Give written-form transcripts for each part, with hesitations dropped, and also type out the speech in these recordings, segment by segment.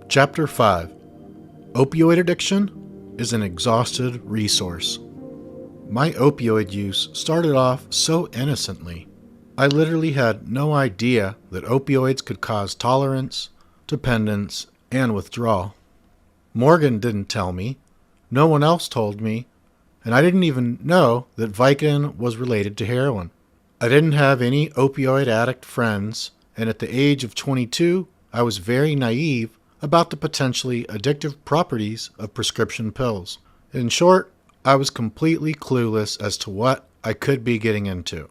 Chapter 5 Opioid Addiction is an Exhausted Resource. My opioid use started off so innocently. I literally had no idea that opioids could cause tolerance, dependence, and withdrawal. Morgan didn't tell me, no one else told me, and I didn't even know that Vicodin was related to heroin. I didn't have any opioid addict friends, and at the age of 22, I was very naive about the potentially addictive properties of prescription pills. In short, I was completely clueless as to what I could be getting into.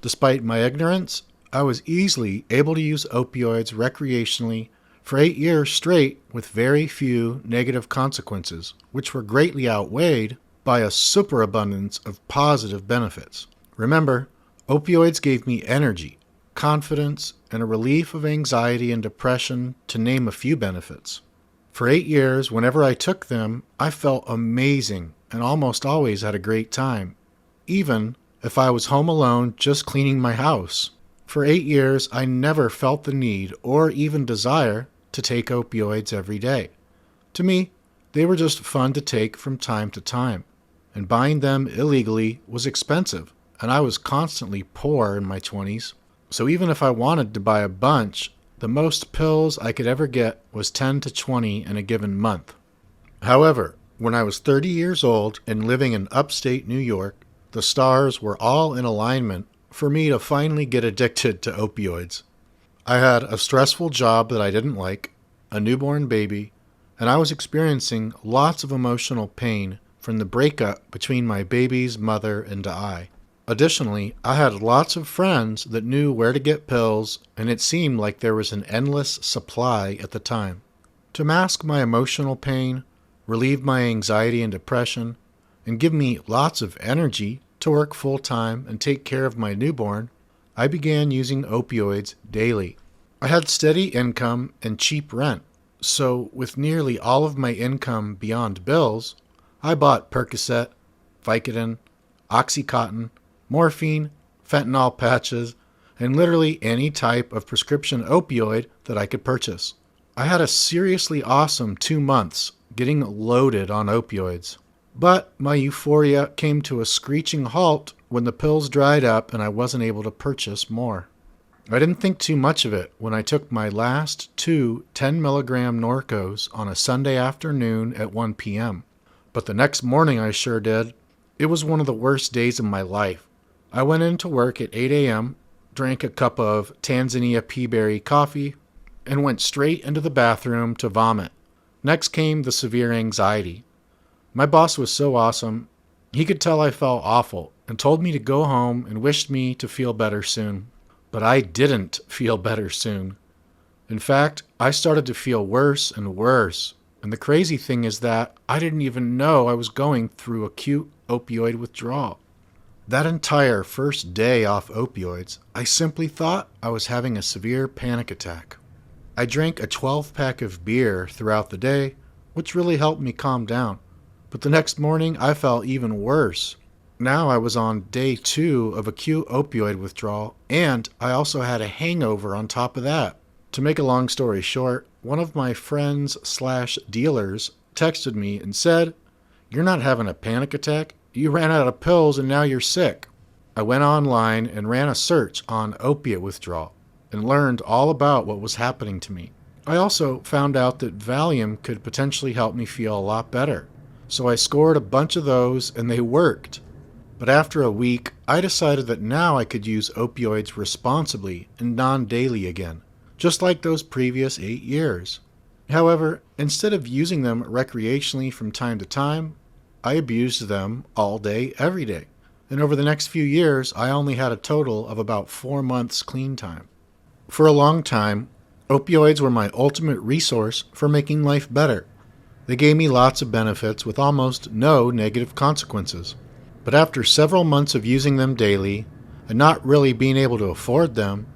Despite my ignorance, I was easily able to use opioids recreationally for 8 years straight with very few negative consequences, which were greatly outweighed by a superabundance of positive benefits. Remember, opioids gave me energy, confidence, and a relief of anxiety and depression, to name a few benefits. For 8 years, whenever I took them, I felt amazing and almost always had a great time, even if I was home alone just cleaning my house. For 8 years, I never felt the need or even desire to take opioids every day. To me, they were just fun to take from time to time, and buying them illegally was expensive, and I was constantly poor in my 20s. So even if I wanted to buy a bunch, the most pills I could ever get was 10 to 20 in a given month. However, when I was 30 years old and living in upstate New York, the stars were all in alignment for me to finally get addicted to opioids. I had a stressful job that I didn't like, a newborn baby, and I was experiencing lots of emotional pain from the breakup between my baby's mother and I. Additionally, I had lots of friends that knew where to get pills, and it seemed like there was an endless supply at the time. To mask my emotional pain, relieve my anxiety and depression, and give me lots of energy to work full-time and take care of my newborn, I began using opioids daily. I had steady income and cheap rent, so with nearly all of my income beyond bills, I bought Percocet, Vicodin, Oxycontin, morphine, fentanyl patches, and literally any type of prescription opioid that I could purchase. I had a seriously awesome 2 months getting loaded on opioids. But my euphoria came to a screeching halt when the pills dried up and I wasn't able to purchase more. I didn't think too much of it when I took my last 2 10-milligram Norcos on a Sunday afternoon at 1 p.m. But the next morning I sure did. It was one of the worst days of my life. I went into work at 8 a.m., drank a cup of Tanzania peaberry coffee, and went straight into the bathroom to vomit. Next came the severe anxiety. My boss was so awesome. He could tell I felt awful and told me to go home and wished me to feel better soon. But I didn't feel better soon. In fact, I started to feel worse and worse. And the crazy thing is that I didn't even know I was going through acute opioid withdrawal. That entire first day off opioids, I simply thought I was having a severe panic attack. I drank a 12-pack of beer throughout the day, which really helped me calm down. But the next morning, I felt even worse. Now I was on day 2 of acute opioid withdrawal, and I also had a hangover on top of that. To make a long story short, one of my friends/dealers texted me and said, "You're not having a panic attack. You ran out of pills and now you're sick." I went online and ran a search on opiate withdrawal and learned all about what was happening to me. I also found out that Valium could potentially help me feel a lot better. So I scored a bunch of those and they worked. But after a week, I decided that now I could use opioids responsibly and non-daily again, just like those previous 8 years. However, instead of using them recreationally from time to time, I abused them all day, every day. And over the next few years, I only had a total of about 4 months clean time. For a long time, opioids were my ultimate resource for making life better. They gave me lots of benefits with almost no negative consequences. But after several months of using them daily and not really being able to afford them,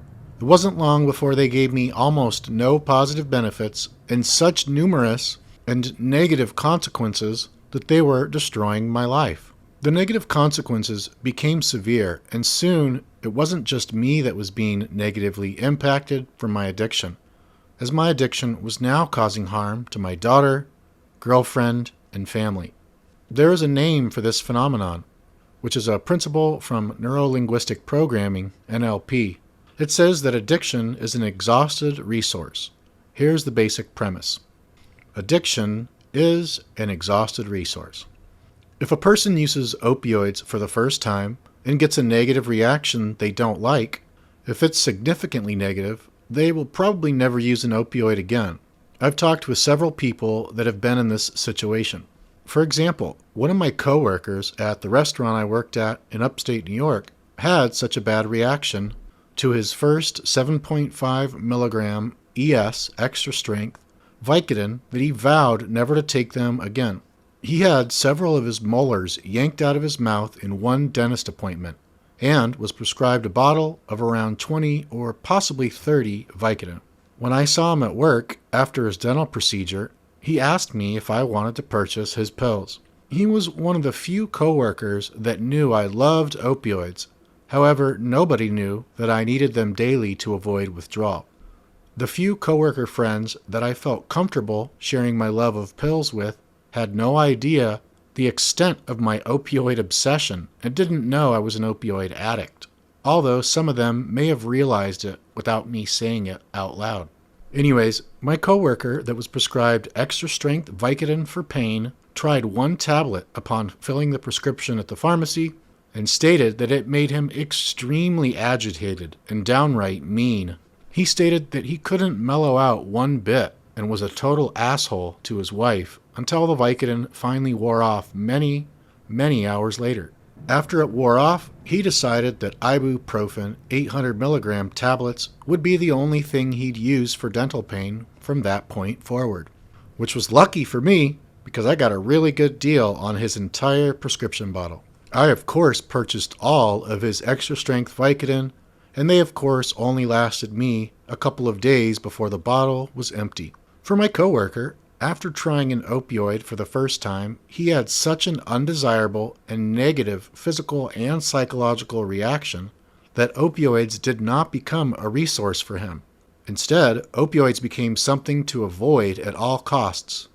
it wasn't long before they gave me almost no positive benefits and such numerous and negative consequences that they were destroying my life. The negative consequences became severe, and soon it wasn't just me that was being negatively impacted from my addiction. as my addiction was now causing harm to my daughter, girlfriend, and family. There is a name for this phenomenon, which is a principle from neuro-linguistic programming, NLP. It says that addiction is an exhausted resource. Here's the basic premise. Addiction is an exhausted resource. If a person uses opioids for the first time and gets a negative reaction they don't like, if it's significantly negative, they will probably never use an opioid again. I've talked with several people that have been in this situation. For example, one of my coworkers at the restaurant I worked at in upstate New York had such a bad reaction to his first 7.5 milligram ES extra strength Vicodin that he vowed never to take them again. He had several of his molars yanked out of his mouth in one dentist appointment and was prescribed a bottle of around 20 or possibly 30 Vicodin. When I saw him at work after his dental procedure, he asked me if I wanted to purchase his pills. He was one of the few coworkers that knew I loved opioids. However, nobody knew that I needed them daily to avoid withdrawal. The few coworker friends that I felt comfortable sharing my love of pills with had no idea the extent of my opioid obsession and didn't know I was an opioid addict, although some of them may have realized it without me saying it out loud. Anyways, my coworker that was prescribed extra strength Vicodin for pain tried one tablet upon filling the prescription at the pharmacy and stated that it made him extremely agitated and downright mean. He stated that he couldn't mellow out one bit and was a total asshole to his wife until the Vicodin finally wore off many hours later. After it wore off, he decided that ibuprofen 800 milligram tablets would be the only thing he'd use for dental pain from that point forward, which was lucky for me because I got a really good deal on his entire prescription bottle. I, of course, purchased all of his extra strength Vicodin, and they, of course, only lasted me a couple of days before the bottle was empty. For my coworker, after trying an opioid for the first time, he had such an undesirable and negative physical and psychological reaction that opioids did not become a resource for him. Instead, opioids became something to avoid at all costs.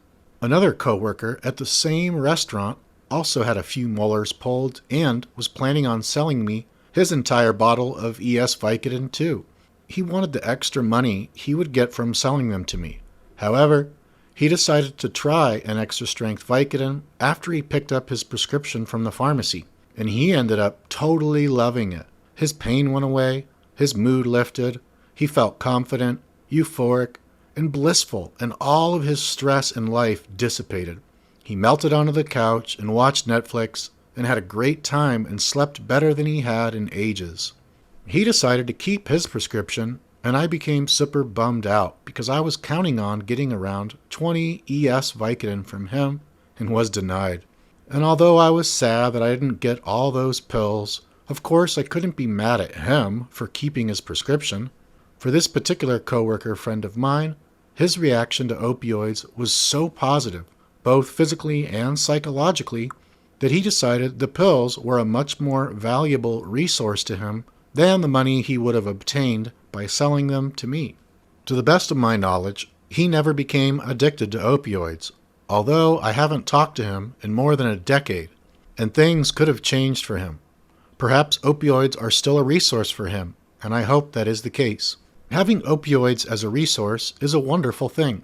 Another coworker at the same restaurant also had a few molars pulled and was planning on selling me his entire bottle of ES Vicodin too. He wanted the extra money he would get from selling them to me. However, he decided to try an extra strength Vicodin after he picked up his prescription from the pharmacy, and he ended up totally loving it. His pain went away, his mood lifted, he felt confident, euphoric, and blissful, and all of his stress in life dissipated. He melted onto the couch and watched Netflix and had a great time and slept better than he had in ages. He decided to keep his prescription, and I became super bummed out because I was counting on getting around 20 ES Vicodin from him and was denied. And although I was sad that I didn't get all those pills, of course I couldn't be mad at him for keeping his prescription. For this particular coworker friend of mine, his reaction to opioids was so positive, both physically and psychologically, that he decided the pills were a much more valuable resource to him than the money he would have obtained by selling them to me. To the best of my knowledge, he never became addicted to opioids, although I haven't talked to him in more than a decade, and things could have changed for him. Perhaps opioids are still a resource for him, and I hope that is the case. Having opioids as a resource is a wonderful thing.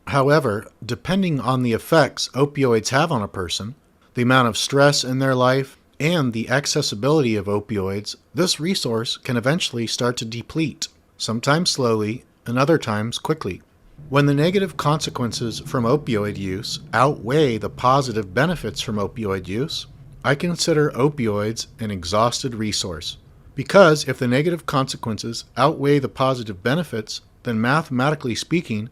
However, depending on the effects opioids have on a person, the amount of stress in their life, and the accessibility of opioids, this resource can eventually start to deplete, sometimes slowly and other times quickly. When the negative consequences from opioid use outweigh the positive benefits from opioid use, I consider opioids an exhausted resource. Because if the negative consequences outweigh the positive benefits, then mathematically speaking,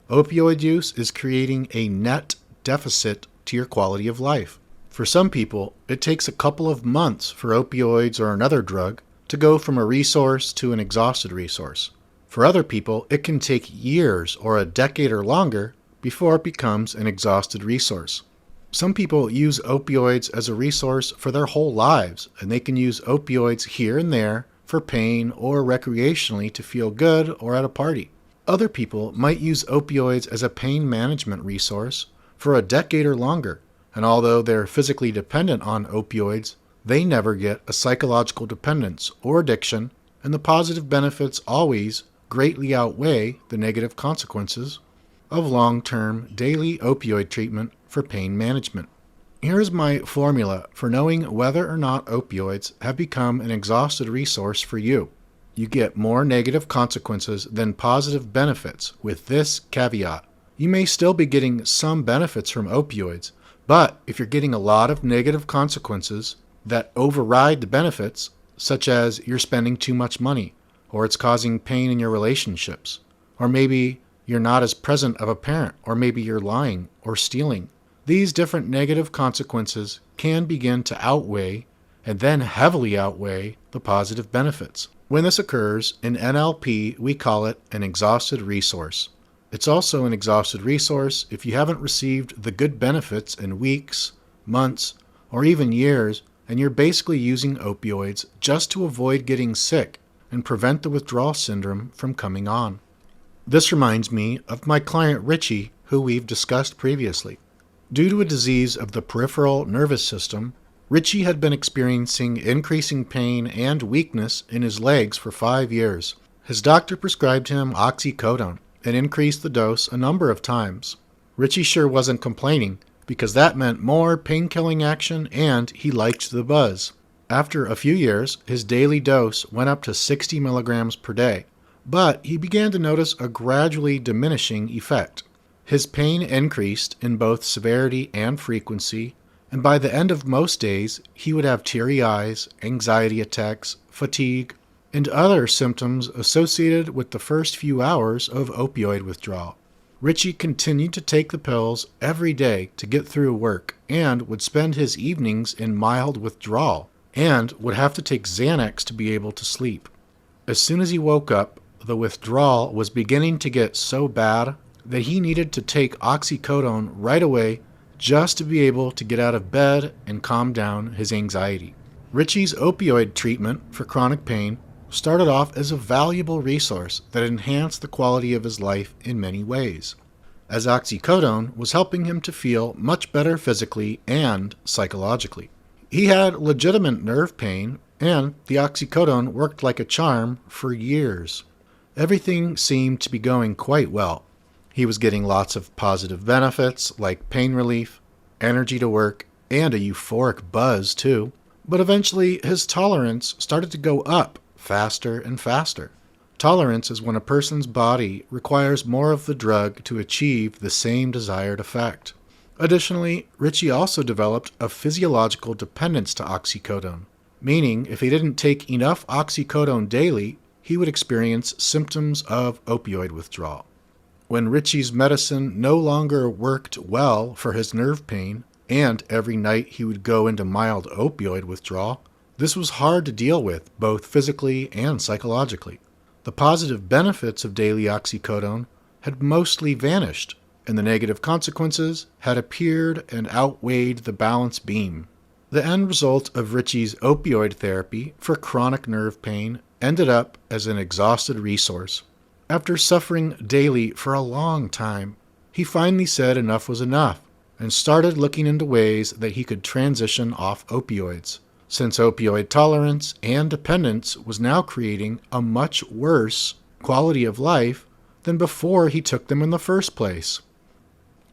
opioid use is creating a net deficit to your quality of life. For some people, it takes a couple of months for opioids or another drug to go from a resource to an exhausted resource. For other people, it can take years or a decade or longer before it becomes an exhausted resource. Some people use opioids as a resource for their whole lives, and they can use opioids here and there for pain or recreationally to feel good or at a party. Other people might use opioids as a pain management resource for a decade or longer, and although they're physically dependent on opioids, they never get a psychological dependence or addiction, and the positive benefits always greatly outweigh the negative consequences of long-term daily opioid treatment for pain management. Here's my formula for knowing whether or not opioids have become an exhausted resource for you. You get more negative consequences than positive benefits with this caveat. You may still be getting some benefits from opioids, but if you're getting a lot of negative consequences that override the benefits, such as you're spending too much money, or it's causing pain in your relationships, or maybe you're not as present of a parent, or maybe you're lying or stealing, these different negative consequences can begin to outweigh and then heavily outweigh the positive benefits. When this occurs, in NLP, we call it an exhausted resource. It's also an exhausted resource if you haven't received the good benefits in weeks, months, or even years, and you're basically using opioids just to avoid getting sick and prevent the withdrawal syndrome from coming on. This reminds me of my client Richie, who we've discussed previously. Due to a disease of the peripheral nervous system, Richie had been experiencing increasing pain and weakness in his legs for 5 years. His doctor prescribed him oxycodone and increased the dose a number of times. Richie sure wasn't complaining, because that meant more pain-killing action and he liked the buzz. After a few years, his daily dose went up to 60 milligrams per day, but he began to notice a gradually diminishing effect. His pain increased in both severity and frequency, and by the end of most days, he would have teary eyes, anxiety attacks, fatigue, and other symptoms associated with the first few hours of opioid withdrawal. Richie continued to take the pills every day to get through work and would spend his evenings in mild withdrawal and would have to take Xanax to be able to sleep. As soon as he woke up, the withdrawal was beginning to get so bad that he needed to take oxycodone right away just to be able to get out of bed and calm down his anxiety. Richie's opioid treatment for chronic pain started off as a valuable resource that enhanced the quality of his life in many ways, as oxycodone was helping him to feel much better physically and psychologically. He had legitimate nerve pain, and the oxycodone worked like a charm for years. Everything seemed to be going quite well. He was getting lots of positive benefits like pain relief, energy to work, and a euphoric buzz too. But eventually his tolerance started to go up faster and faster. Tolerance is when a person's body requires more of the drug to achieve the same desired effect. Additionally, Richie also developed a physiological dependence to oxycodone, meaning if he didn't take enough oxycodone daily, he would experience symptoms of opioid withdrawal. When Richie's medicine no longer worked well for his nerve pain, and every night he would go into mild opioid withdrawal, this was hard to deal with, both physically and psychologically. The positive benefits of daily oxycodone had mostly vanished, and the negative consequences had appeared and outweighed the balance beam. The end result of Richie's opioid therapy for chronic nerve pain ended up as an exhausted resource. After suffering daily for a long time, he finally said enough was enough and started looking into ways that he could transition off opioids, since opioid tolerance and dependence was now creating a much worse quality of life than before he took them in the first place.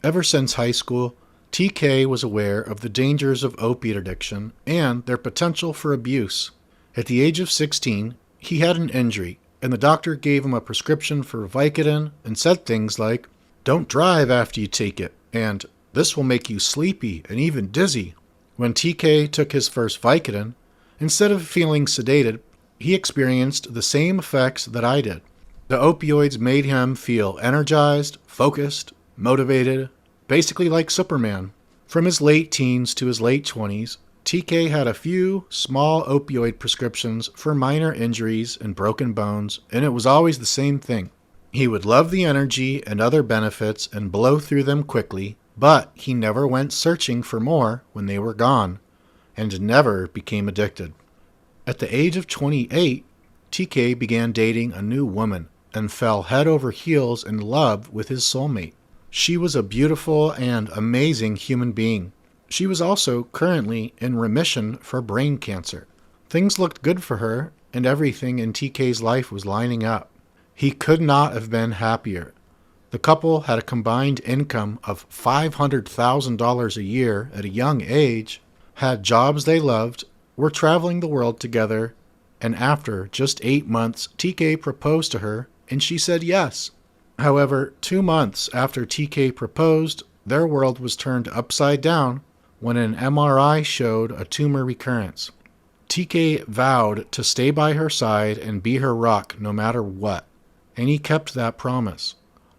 Ever since high school, TK was aware of the dangers of opiate addiction and their potential for abuse. At the age of 16, he had an injury, and the doctor gave him a prescription for Vicodin and said things like, "Don't drive after you take it," and "This will make you sleepy and even dizzy." When TK took his first Vicodin, instead of feeling sedated, he experienced the same effects that I did. The opioids made him feel energized, focused, motivated, basically like Superman. From his late teens to his late 20s, TK had a few small opioid prescriptions for minor injuries and broken bones, and it was always the same thing. He would love the energy and other benefits and blow through them quickly, but he never went searching for more when they were gone, and never became addicted. At the age of 28, TK began dating a new woman, and fell head over heels in love with his soulmate. She was a beautiful and amazing human being. She was also currently in remission for brain cancer. Things looked good for her, and everything in TK's life was lining up. He could not have been happier. The couple had a combined income of $500,000 a year at a young age, had jobs they loved, were traveling the world together, and after just 8 months, TK proposed to her, and she said yes. However, 2 months after TK proposed, their world was turned upside down when an MRI showed a tumor recurrence. TK vowed to stay by her side and be her rock no matter what, and he kept that promise,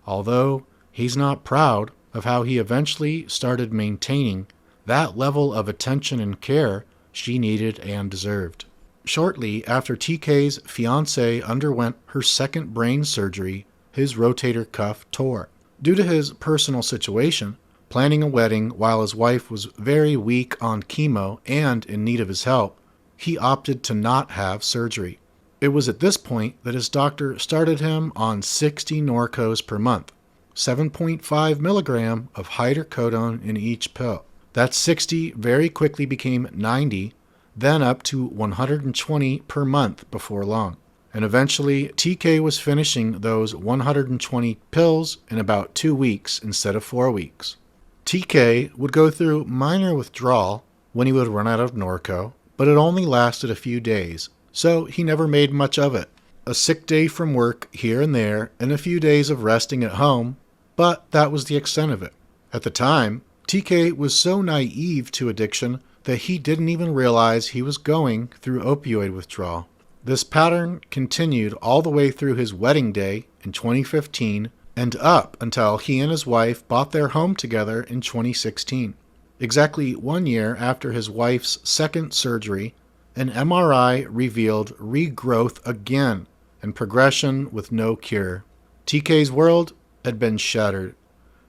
although he's not proud of how he eventually started maintaining that level of attention and care she needed and deserved. Shortly after TK's fiancée underwent her second brain surgery, his rotator cuff tore. Due to his personal situation, planning a wedding while his wife was very weak on chemo and in need of his help, he opted to not have surgery. It was at this point that his doctor started him on 60 Norcos per month, 7.5 milligram of hydrocodone in each pill. That 60 very quickly became 90, then up to 120 per month before long. And eventually, TK was finishing those 120 pills in about 2 weeks instead of 4 weeks. TK would go through minor withdrawal when he would run out of Norco, but it only lasted a few days, so he never made much of it. A sick day from work here and there, and a few days of resting at home, but that was the extent of it. At the time, TK was so naive to addiction that he didn't even realize he was going through opioid withdrawal. This pattern continued all the way through his wedding day in 2015 and up until he and his wife bought their home together in 2016. Exactly 1 year after his wife's second surgery, an MRI revealed regrowth again and progression with no cure. TK's world had been shattered.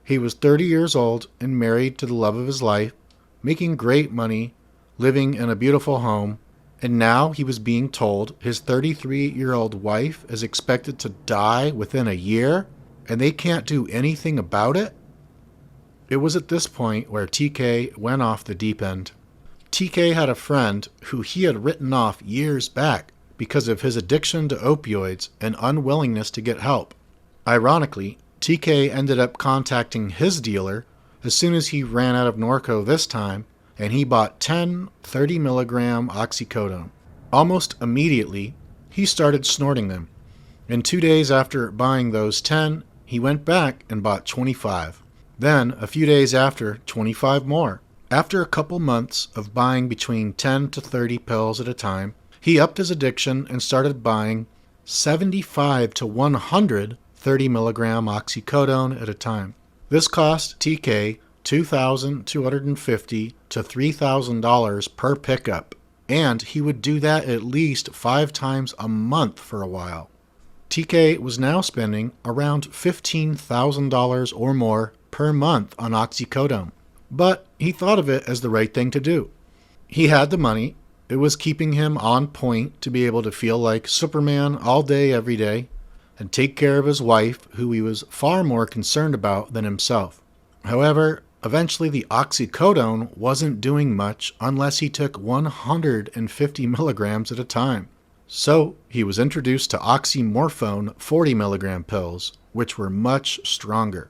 He was 30 years old and married to the love of his life, making great money, living in a beautiful home, and now he was being told his 33-year-old wife is expected to die within a year, and they can't do anything about it? It was at this point where TK went off the deep end. TK had a friend who he had written off years back because of his addiction to opioids and unwillingness to get help. Ironically, TK ended up contacting his dealer as soon as he ran out of Norco this time, and he bought 10 30 milligram oxycodone. Almost immediately, he started snorting them, and 2 days after buying those 10, he went back and bought 25. Then, a few days after, 25 more. After a couple months of buying between 10 to 30 pills at a time, he upped his addiction and started buying 75 to 100 30 milligram oxycodone at a time. This cost TK $2,250 to $3,000 per pickup, and he would do that at least 5 times a month for a while. TK was now spending around $15,000 or more per month on oxycodone, but he thought of it as the right thing to do. He had the money. It was keeping him on point to be able to feel like Superman all day, every day, and take care of his wife, who he was far more concerned about than himself. However, eventually the oxycodone wasn't doing much unless he took 150 milligrams at a time. So he was introduced to oxymorphone 40 milligram pills, which were much stronger.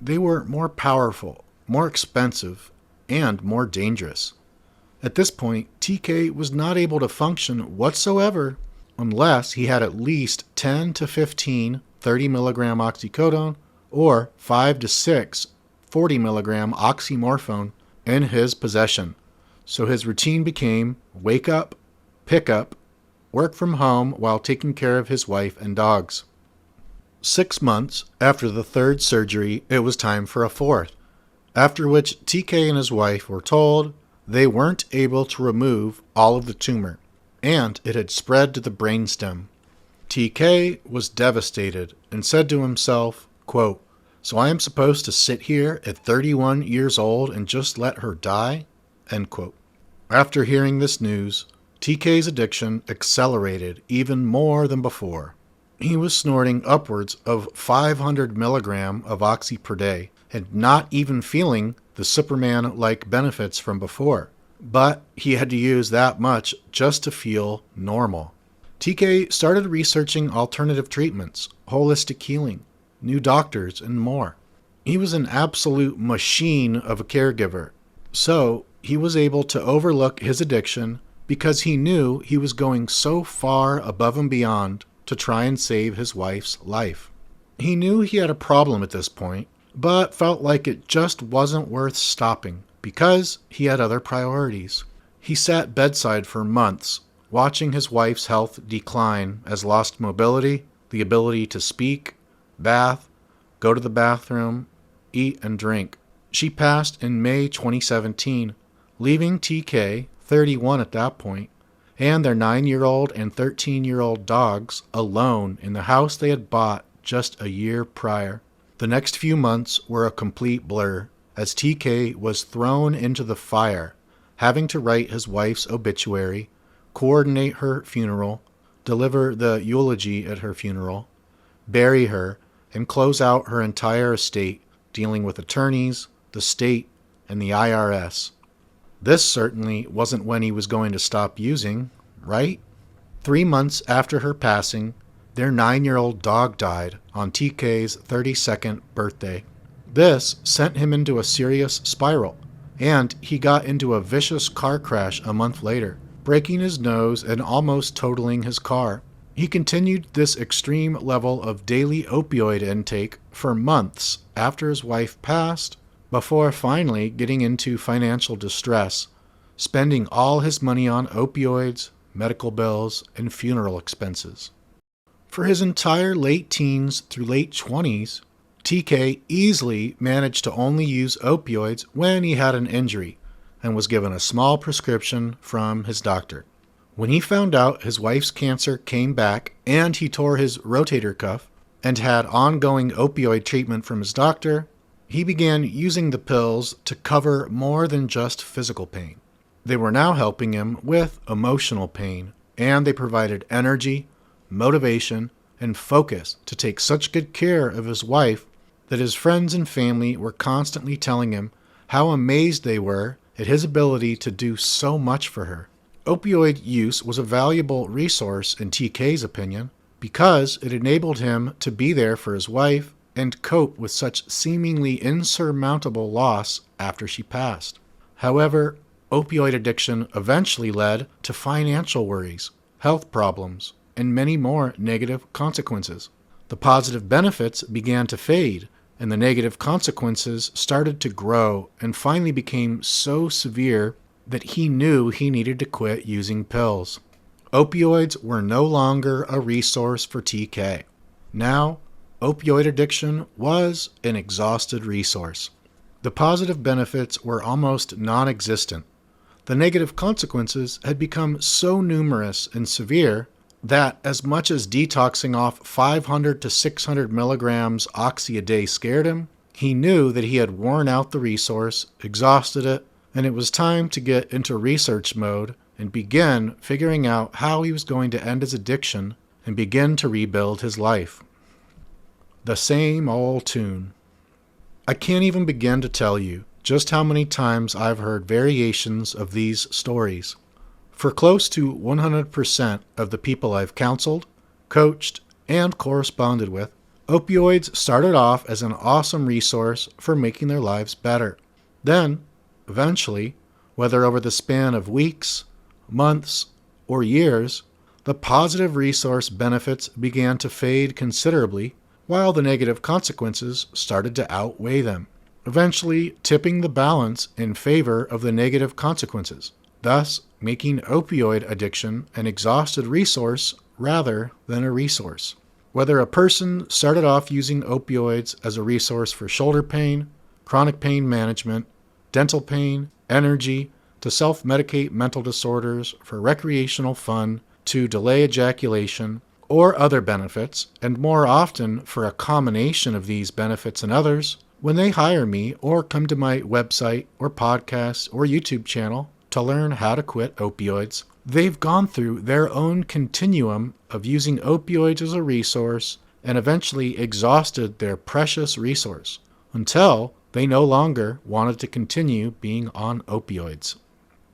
They were more powerful, more expensive, and more dangerous. At this point, TK was not able to function whatsoever unless he had at least 10 to 15 30 milligram oxycodone or 5 to 6 40 milligram oxymorphone in his possession. So his routine became wake up, pick up, work from home while taking care of his wife and dogs. 6 months after the third surgery, it was time for a fourth, after which TK and his wife were told they weren't able to remove all of the tumor, and it had spread to the brainstem. TK was devastated and said to himself, quote, "So I am supposed to sit here at 31 years old and just let her die?" End quote. After hearing this news, TK's addiction accelerated even more than before. He was snorting upwards of 500 milligram of oxy per day and not even feeling the Superman-like benefits from before. But he had to use that much just to feel normal. TK started researching alternative treatments, holistic healing, new doctors, and more. He was an absolute machine of a caregiver, so he was able to overlook his addiction because he knew he was going so far above and beyond to try and save his wife's life. He knew he had a problem at this point, but felt like it just wasn't worth stopping because he had other priorities. He sat bedside for months, watching his wife's health decline as lost mobility, the ability to speak, bath, go to the bathroom, eat and drink. She passed in May 2017, leaving TK, 31 at that point, and their 9-year-old and 13-year-old dogs alone in the house they had bought just a year prior. The next few months were a complete blur, as TK was thrown into the fire, having to write his wife's obituary, coordinate her funeral, deliver the eulogy at her funeral, bury her, and close out her entire estate, dealing with attorneys, the state, and the IRS. This certainly wasn't when he was going to stop using, right? 3 months after her passing, their 9-year-old dog died on TK's 32nd birthday. This sent him into a serious spiral, and he got into a vicious car crash a month later, breaking his nose and almost totaling his car. He continued this extreme level of daily opioid intake for months after his wife passed, before finally getting into financial distress, spending all his money on opioids, medical bills, and funeral expenses. For his entire late teens through late 20s, TK easily managed to only use opioids when he had an injury and was given a small prescription from his doctor. When he found out his wife's cancer came back and he tore his rotator cuff and had ongoing opioid treatment from his doctor, he began using the pills to cover more than just physical pain. They were now helping him with emotional pain, and they provided energy, motivation, and focus to take such good care of his wife that his friends and family were constantly telling him how amazed they were at his ability to do so much for her. Opioid use was a valuable resource in TK's opinion because it enabled him to be there for his wife and cope with such seemingly insurmountable loss after she passed. However, opioid addiction eventually led to financial worries, health problems, and many more negative consequences. The positive benefits began to fade, and the negative consequences started to grow and finally became so severe that he knew he needed to quit using pills. Opioids were no longer a resource for TK. Now, opioid addiction was an exhausted resource. The positive benefits were almost non-existent. The negative consequences had become so numerous and severe that as much as detoxing off 500 to 600 milligrams oxy a day scared him, he knew that he had worn out the resource, exhausted it, and it was time to get into research mode and begin figuring out how he was going to end his addiction and begin to rebuild his life. The same old tune. I can't even begin to tell you just how many times I've heard variations of these stories. For close to 100% of the people I've counseled, coached, and corresponded with, opioids started off as an awesome resource for making their lives better. Then, eventually, whether over the span of weeks, months, or years, the positive resource benefits began to fade considerably, while the negative consequences started to outweigh them, eventually tipping the balance in favor of the negative consequences, thus making opioid addiction an exhausted resource rather than a resource. Whether a person started off using opioids as a resource for shoulder pain, chronic pain management, dental pain, energy, to self-medicate mental disorders, for recreational fun, to delay ejaculation, or other benefits, and more often for a combination of these benefits and others, when they hire me or come to my website or podcast or YouTube channel to learn how to quit opioids, They've gone through their own continuum of using opioids as a resource and eventually exhausted their precious resource until they no longer wanted to continue being on opioids.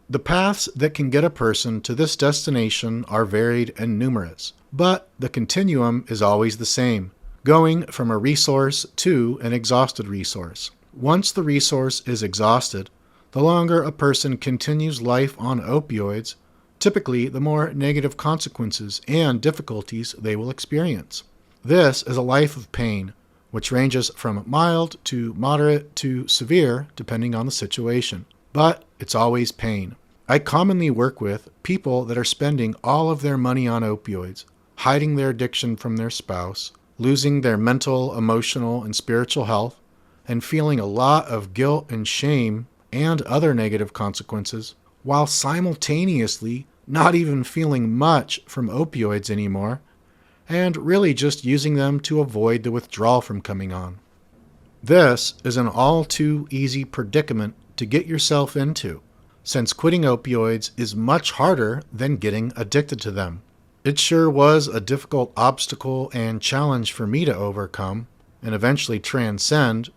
The paths that can get a person to this destination are varied and numerous, but the continuum is always the same, going from a resource to an exhausted resource. Once the resource is exhausted, the longer a person continues life on opioids, typically the more negative consequences and difficulties they will experience. This is a life of pain, which ranges from mild to moderate to severe depending on the situation. But it's always pain. I commonly work with people that are spending all of their money on opioids, hiding their addiction from their spouse, losing their mental, emotional, and spiritual health, and feeling a lot of guilt and shame and other negative consequences, while simultaneously not even feeling much from opioids anymore, and really just using them to avoid the withdrawal from coming on. This is an all too easy predicament to get yourself into, since quitting opioids is much harder than getting addicted to them. It sure was a difficult obstacle and challenge for me to overcome and eventually transcend,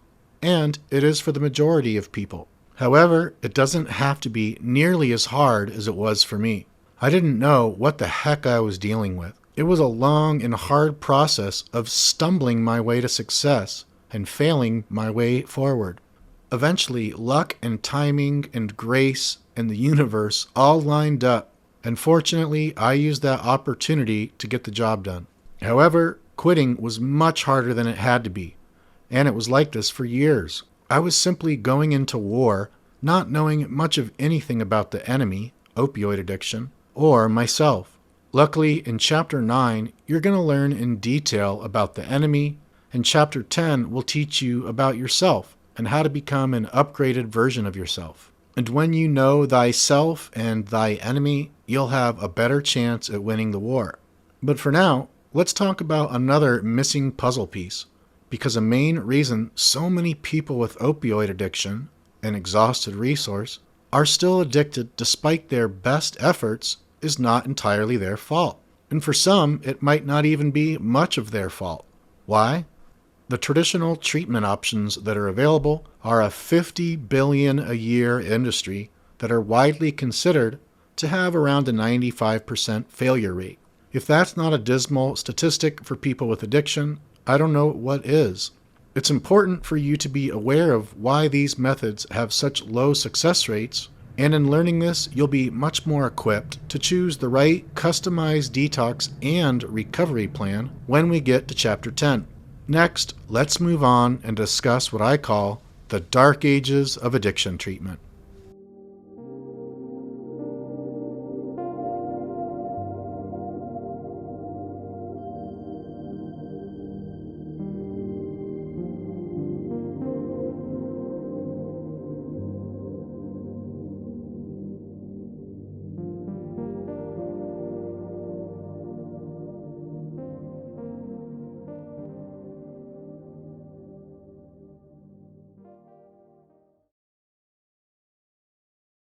and it is for the majority of people. However, it doesn't have to be nearly as hard as it was for me. I didn't know what the heck I was dealing with. It was a long and hard process of stumbling my way to success and failing my way forward. Eventually, luck and timing and grace and the universe all lined up, and fortunately, I used that opportunity to get the job done. However, quitting was much harder than it had to be, and it was like this for years. I was simply going into war, not knowing much of anything about the enemy, opioid addiction, or myself. Luckily, in Chapter 9, you're going to learn in detail about the enemy, and Chapter 10 will teach you about yourself and how to become an upgraded version of yourself. And when you know thyself and thy enemy, you'll have a better chance at winning the war. But for now, let's talk about another missing puzzle piece, because a main reason so many people with opioid addiction, an exhausted resource, are still addicted despite their best efforts is not entirely their fault. And for some, it might not even be much of their fault. Why? The traditional treatment options that are available are a $50 billion a year industry that are widely considered to have around a 95% failure rate. If that's not a dismal statistic for people with addiction, I don't know what is. It's important for you to be aware of why these methods have such low success rates, and in learning this, you'll be much more equipped to choose the right customized detox and recovery plan when we get to Chapter 10. Next, let's move on and discuss what I call the dark ages of addiction treatment.